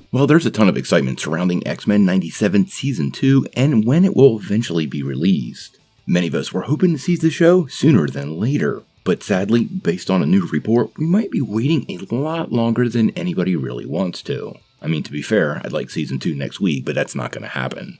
Well, there's a ton of excitement surrounding X-Men 97 Season 2 and when it will eventually be released. Many of us were hoping to see the show sooner than later, but sadly, based on a new report, we might be waiting a lot longer than anybody really wants to. I mean, to be fair, I'd like Season 2 next week, but that's not going to happen.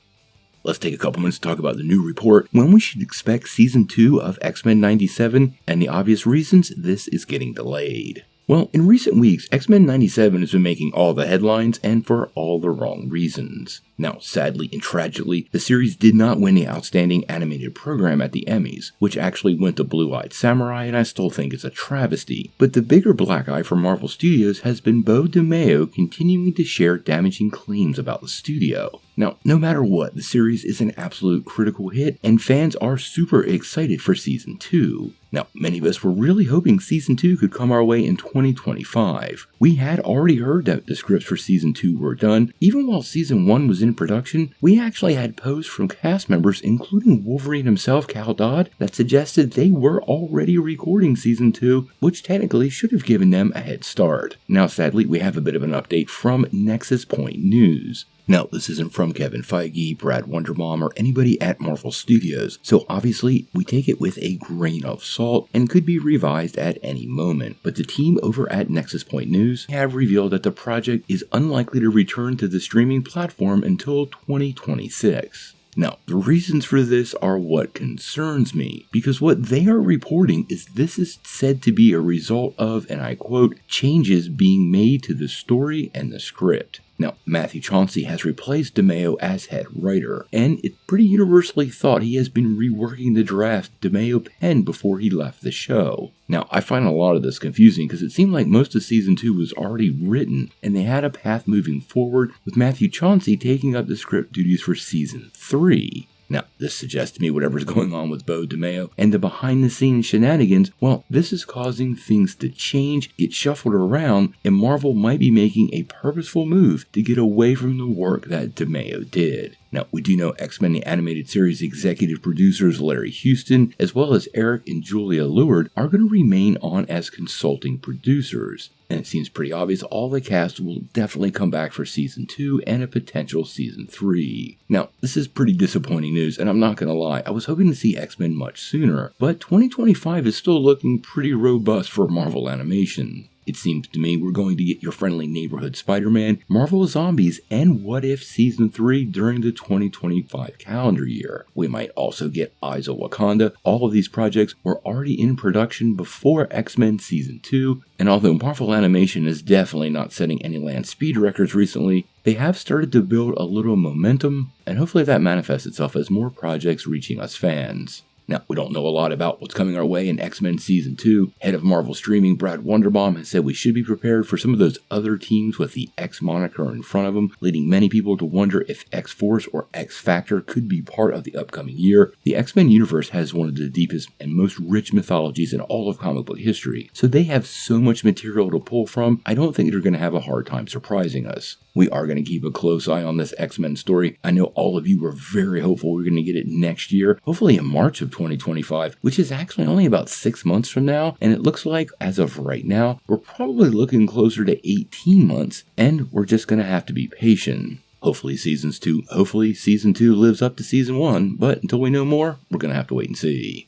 Let's take a couple minutes to talk about the new report, when we should expect Season 2 of X-Men 97, and the obvious reasons this is getting delayed. Well, in recent weeks, X-Men 97 has been making all the headlines, and for all the wrong reasons. Now, sadly and tragically, the series did not win the Outstanding Animated Program at the Emmys, which actually went to Blue-Eyed Samurai, and I still think it's a travesty. But the bigger black eye for Marvel Studios has been Beau DeMayo continuing to share damaging claims about the studio. Now, no matter what, the series is an absolute critical hit, and fans are super excited for Season 2. Now, many of us were really hoping Season 2 could come our way in 2025. We had already heard that the scripts for Season 2 were done. Even while Season 1 was in production, we actually had posts from cast members, including Wolverine himself, Cal Dodd, that suggested they were already recording Season 2, which technically should have given them a head start. Now, sadly, we have a bit of an update from Nexus Point News. Now, this isn't from Kevin Feige, Brad Wonderbaum, or anybody at Marvel Studios, so obviously we take it with a grain of salt and could be revised at any moment. But the team over at Nexus Point News have revealed that the project is unlikely to return to the streaming platform until 2026. Now, the reasons for this are what concerns me, because what they are reporting is this is said to be a result of, and I quote, changes being made to the story and the script. Now, Matthew Chauncey has replaced DeMayo as head writer, and it's pretty universally thought he has been reworking the draft DeMayo penned before he left the show. Now, I find a lot of this confusing because it seemed like most of Season 2 was already written, and they had a path moving forward with Matthew Chauncey taking up the script duties for Season 3. Now, this suggests to me whatever's going on with Beau DeMayo and the behind-the-scenes shenanigans, well, this is causing things to change, get shuffled around, and Marvel might be making a purposeful move to get away from the work that DeMayo did. Now, we do know X-Men the Animated Series executive producers Larry Houston, as well as Eric and Julia Leward, are going to remain on as consulting producers. And it seems pretty obvious all the cast will definitely come back for Season 2 and a potential Season 3. Now, this is pretty disappointing news, and I'm not going to lie, I was hoping to see X-Men much sooner, but 2025 is still looking pretty robust for Marvel Animation. It seems to me we're going to get your friendly neighborhood Spider-Man, Marvel Zombies, and What If Season 3 during the 2025 calendar year. We might also get Eyes of Wakanda. All of these projects were already in production before X-Men Season 2, and although Marvel Animation is definitely not setting any land speed records recently, they have started to build a little momentum, and hopefully that manifests itself as more projects reaching us fans. Now, we don't know a lot about what's coming our way in X-Men Season 2. Head of Marvel Streaming, Brad Wonderbaum, has said we should be prepared for some of those other teams with the X moniker in front of them, leading many people to wonder if X-Force or X-Factor could be part of the upcoming year. The X-Men universe has one of the deepest and most rich mythologies in all of comic book history, so they have so much material to pull from, I don't think they're going to have a hard time surprising us. We are going to keep a close eye on this X-Men story. I know all of you were very hopeful we're going to get it next year, hopefully in March of 2025, which is actually only about 6 months from now, and it looks like, as of right now, we're probably looking closer to 18 months, and we're just going to have to be patient. Hopefully Season 2 lives up to Season 1, but until we know more, we're going to have to wait and see.